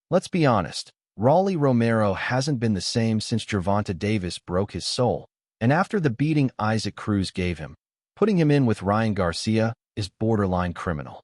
Let's be honest, Rolly Romero hasn't been the same since Gervonta Davis broke his soul, and after the beating Cruz gave him, putting him in with Ryan Garcia is borderline criminal.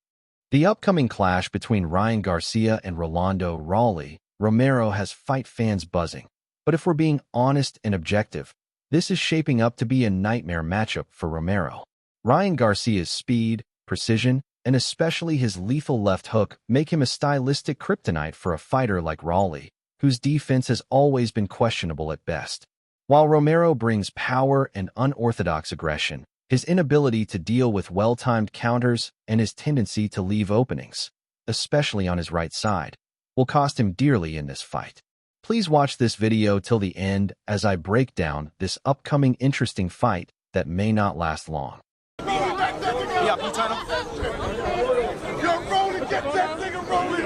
The upcoming clash between Ryan Garcia and Rolly Romero has fight fans buzzing, but if we're being honest and objective, this is shaping up to be a nightmare matchup for Romero. Ryan Garcia's speed, precision, and especially his lethal left hook make him a stylistic kryptonite for a fighter like Rolly, whose defense has always been questionable at best. While Romero brings power and unorthodox aggression, his inability to deal with well-timed counters and his tendency to leave openings, especially on his right side, will cost him dearly in this fight. Please watch this video till the end as I break down this upcoming interesting fight that may not last long. Yeah, blue title. Yo, Rolly, get that nigga rolling!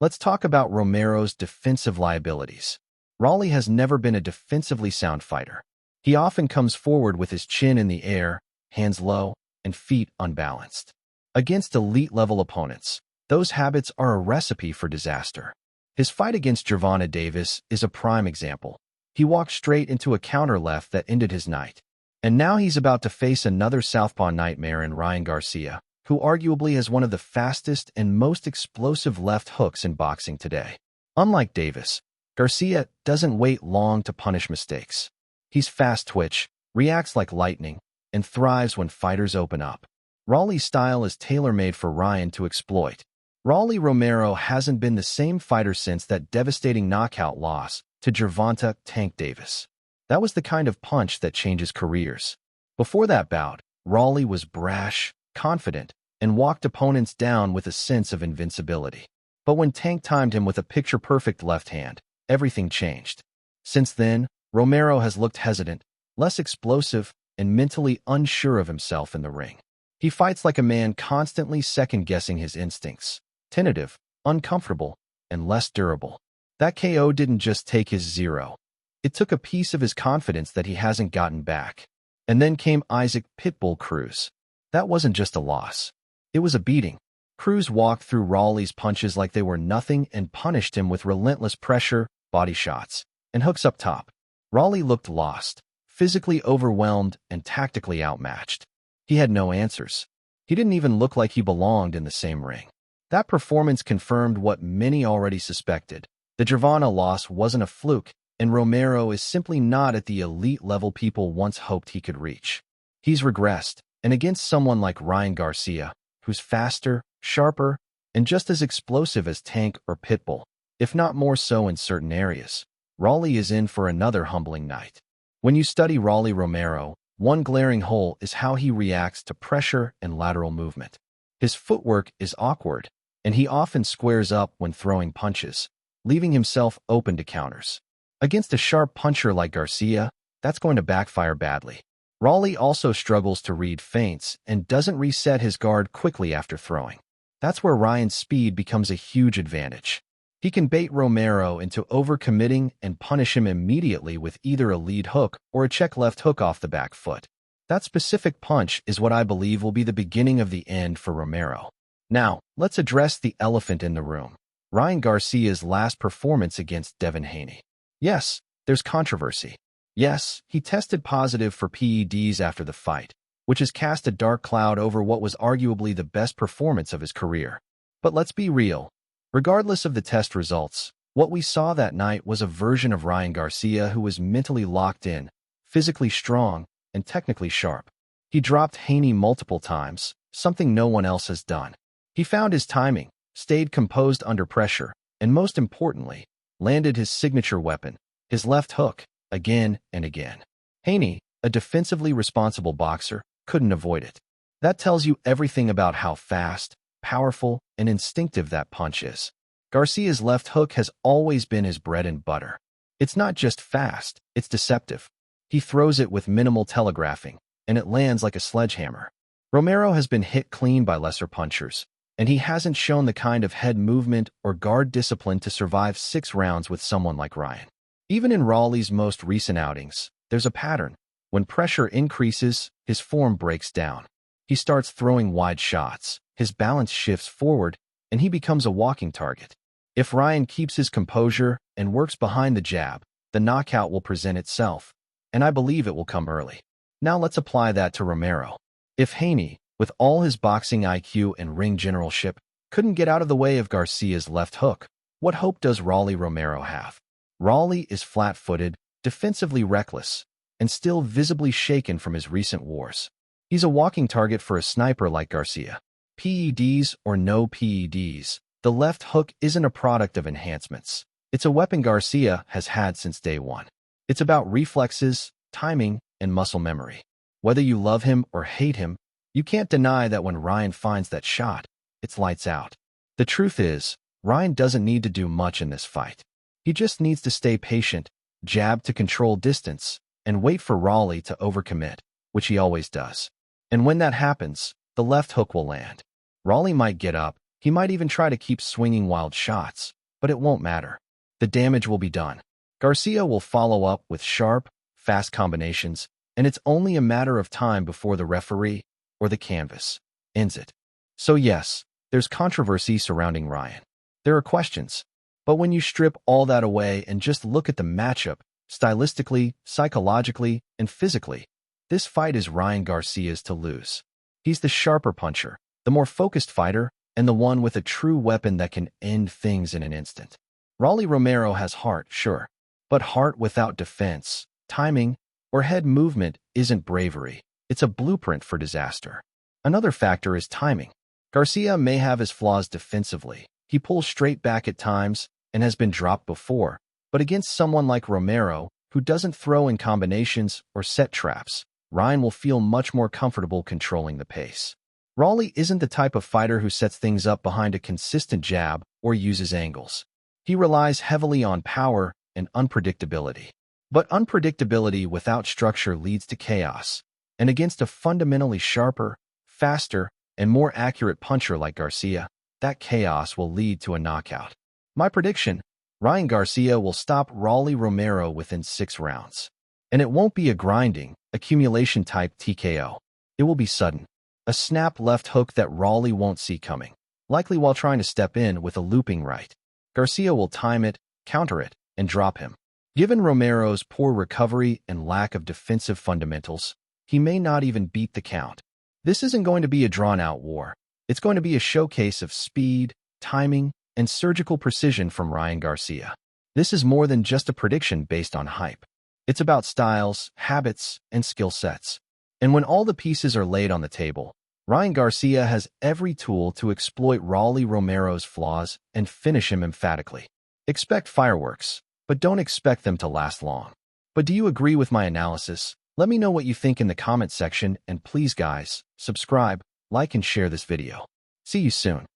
Let's talk about Romero's defensive liabilities. Rolly has never been a defensively sound fighter. He often comes forward with his chin in the air, hands low, and feet unbalanced. Against elite-level opponents, those habits are a recipe for disaster. His fight against Gervonta Davis is a prime example. He walked straight into a counter left that ended his night. And now he's about to face another southpaw nightmare in Ryan Garcia, who arguably has one of the fastest and most explosive left hooks in boxing today. Unlike Davis, Garcia doesn't wait long to punish mistakes. He's fast-twitch, reacts like lightning, and thrives when fighters open up. Rolly's style is tailor-made for Ryan to exploit. Rolly Romero hasn't been the same fighter since that devastating knockout loss to Gervonta "Tank" Davis. That was the kind of punch that changes careers. Before that bout, Rolly was brash, confident, and walked opponents down with a sense of invincibility. But when Tank timed him with a picture-perfect left hand, everything changed. Since then, Romero has looked hesitant, less explosive, and mentally unsure of himself in the ring. He fights like a man constantly second-guessing his instincts, tentative, uncomfortable, and less durable. That KO didn't just take his zero. It took a piece of his confidence that he hasn't gotten back. And then came Pitbull Cruz. That wasn't just a loss. It was a beating. Cruz walked through Rolly's punches like they were nothing and punished him with relentless pressure, body shots, and hooks up top. Rolly looked lost, physically overwhelmed, and tactically outmatched. He had no answers. He didn't even look like he belonged in the same ring. That performance confirmed what many already suspected. The Gervonta loss wasn't a fluke, and Romero is simply not at the elite level people once hoped he could reach. He's regressed, and against someone like Ryan Garcia, who's faster, sharper, and just as explosive as Tank or Pitbull, if not more so in certain areas, Rolly is in for another humbling night. When you study Rolly Romero, one glaring hole is how he reacts to pressure and lateral movement. His footwork is awkward, and he often squares up when throwing punches, leaving himself open to counters. Against a sharp puncher like Garcia, that's going to backfire badly. Rolly also struggles to read feints and doesn't reset his guard quickly after throwing. That's where Ryan's speed becomes a huge advantage. He can bait Romero into overcommitting and punish him immediately with either a lead hook or a check left hook off the back foot. That specific punch is what I believe will be the beginning of the end for Romero. Now, let's address the elephant in the room. Ryan Garcia's last performance against Devin Haney. Yes, there's controversy. Yes, he tested positive for PEDs after the fight, which has cast a dark cloud over what was arguably the best performance of his career. But let's be real. Regardless of the test results, what we saw that night was a version of Ryan Garcia who was mentally locked in, physically strong, and technically sharp. He dropped Haney multiple times, something no one else has done. He found his timing, stayed composed under pressure, and most importantly, landed his signature weapon, his left hook, again and again. Haney, a defensively responsible boxer, couldn't avoid it. That tells you everything about how fast, powerful, and instinctive that punch is. Garcia's left hook has always been his bread and butter. It's not just fast, it's deceptive. He throws it with minimal telegraphing, and it lands like a sledgehammer. Romero has been hit clean by lesser punchers, and he hasn't shown the kind of head movement or guard discipline to survive 6 rounds with someone like Ryan. Even in Rolly's most recent outings, there's a pattern. When pressure increases, his form breaks down. He starts throwing wide shots, his balance shifts forward, and he becomes a walking target. If Ryan keeps his composure and works behind the jab, the knockout will present itself, and I believe it will come early. Now let's apply that to Romero. If Haney, with all his boxing IQ and ring generalship, couldn't get out of the way of Garcia's left hook, what hope does Rolly Romero have? Rolly is flat-footed, defensively reckless, and still visibly shaken from his recent wars. He's a walking target for a sniper like Garcia. PEDs or no PEDs, the left hook isn't a product of enhancements. It's a weapon Garcia has had since day one. It's about reflexes, timing, and muscle memory. Whether you love him or hate him, you can't deny that when Ryan finds that shot, it's lights out. The truth is, Ryan doesn't need to do much in this fight. He just needs to stay patient, jab to control distance, and wait for Rolly to overcommit, which he always does. And when that happens, the left hook will land. Rolly might get up, he might even try to keep swinging wild shots, but it won't matter. The damage will be done. Garcia will follow up with sharp, fast combinations, and it's only a matter of time before the referee, or the canvas, ends it. So yes, there's controversy surrounding Ryan. There are questions. But when you strip all that away and just look at the matchup, stylistically, psychologically, and physically, this fight is Ryan Garcia's to lose. He's the sharper puncher, the more focused fighter, and the one with a true weapon that can end things in an instant. Rolly Romero has heart, sure, but heart without defense, timing, or head movement isn't bravery. It's a blueprint for disaster. Another factor is timing. Garcia may have his flaws defensively. He pulls straight back at times and has been dropped before, but against someone like Romero, who doesn't throw in combinations or set traps, Ryan will feel much more comfortable controlling the pace. Rolly isn't the type of fighter who sets things up behind a consistent jab or uses angles. He relies heavily on power and unpredictability. But unpredictability without structure leads to chaos, and against a fundamentally sharper, faster, and more accurate puncher like Garcia, that chaos will lead to a knockout. My prediction, Ryan Garcia will stop Rolly Romero within 6 rounds. And it won't be a grinding, accumulation-type TKO. It will be sudden. A snap left hook that Rolly won't see coming, likely while trying to step in with a looping right. Garcia will time it, counter it, and drop him. Given Romero's poor recovery and lack of defensive fundamentals, he may not even beat the count. This isn't going to be a drawn-out war. It's going to be a showcase of speed, timing, and surgical precision from Ryan Garcia. This is more than just a prediction based on hype. It's about styles, habits, and skill sets. And when all the pieces are laid on the table, Ryan Garcia has every tool to exploit Rolly Romero's flaws and finish him emphatically. Expect fireworks, but don't expect them to last long. But do you agree with my analysis? Let me know what you think in the comment section, and please guys, subscribe, like and share this video. See you soon.